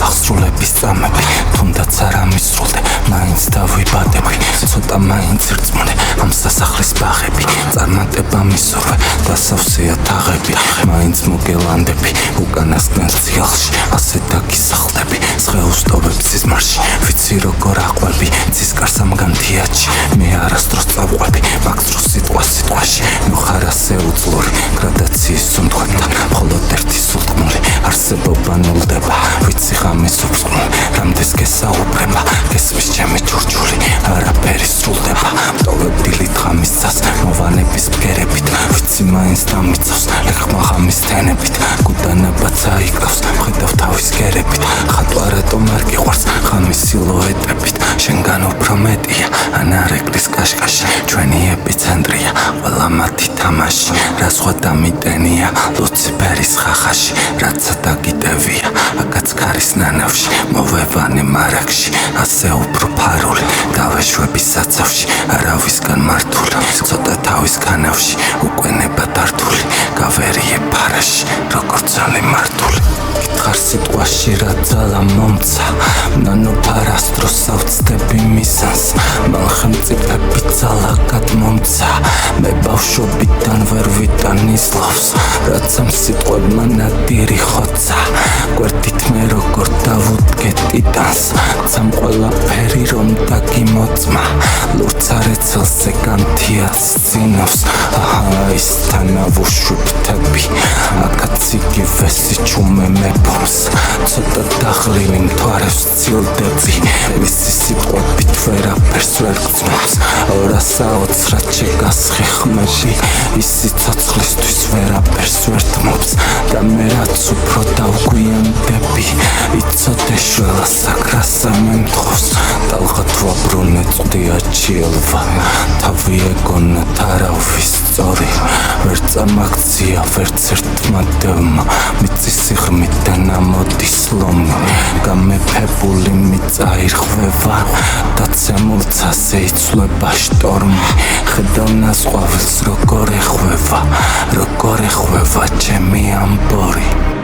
აღსრულების წამები თუნდაც არ ამისრულდე მაინც დავიბადები ცოტა მაინც რწმუნე ამ სასახლის ბაღები წარმატება მისურვე დასავსეა თაღები მაინც მოგელანდები უკანასკნელ ციალში ასე დაგისახლდები სხეულს ტოვებ სიზმარში ვიცი როგორ აყვები ცისკარს ამგანთიაჩი მე არასდროს წავყვები მაგ დროს სიტყვაში ნუ ხარ ასე უძლური გრადაციის სუნთქვებთან მხოლოდ ერთი სულტყმული არსებობა ნულდება ვიცი ღამის უბრწყული რამდენს გესაუბრება გესმის ჩემი ჯურჯული არაფერი სრულდება მტოვებ დილით ღამისას მოვანების ბგერებით ვიცი მაინც დამიცავს ეხმა ღამის თენებით გუდანაბაც აიკავს მხედავ თავის გერებით ხატვა რატომ არ გიყვარს ღამის სილუეტებით შენგან უფრო მეტია ანარეკლის კაშკაში ჩვენი ეპიცენტრია ყველა მათი თამაში რა სხვა დამიტენია ლუციფერის ხახაში რაცა დაგიტევია აკაც ქარის ნანავში მოვევანი მარაგში ასე უფრო ფარული გავეშვები საცავში არავისგან მართული ცოტა თავის განავში უკვე დართული გავერიე ფარაში როგორც ძალი მართული გითხარ სიტყვაში რა ძალა მომცა ნანო ფარასდროს ავწდები მისანს მალხემწიფები ძალა გადმომცა მე ბავშვობიდან ვერ ვიტან ისლავს რაც ამ სიტყვებმა ნადირი ხოცა გვერდით მე როგორ დავუდგე ტიტანს ცამ ყველაფერი რომ დაგიმოწმა ლურცარეცელზე განთიას წინავს აჰა ის თანავუშვიფთები აკაც იგივე სიჩუმე მეფობს ცოტა დაღლილი მთვარევს ცილდები მისი სიტყვებით ვერაფერს ვერ გწნობს 220 შეგასხი ხმები ის სიცოცხლისთვის ვერაფერს ვერ თმობს და მე რაც უფრო დავგვიანდები იცოდე შველა საკრას ამემთხოვს ტალღად ვაბრუნე წვდია ჩიელვა თავი ეგონა თარავის სწორი ვერ წამაქცია ვერც ერთმა დევმა მიწის სიღრმიდან ამოდის ლომი გამეფებული მიწა ირღვევა და ცემულცაზე იცვლება შტორმი ხედავ ნასყვავილს როგორ ეხვევა ჩემი ამბორი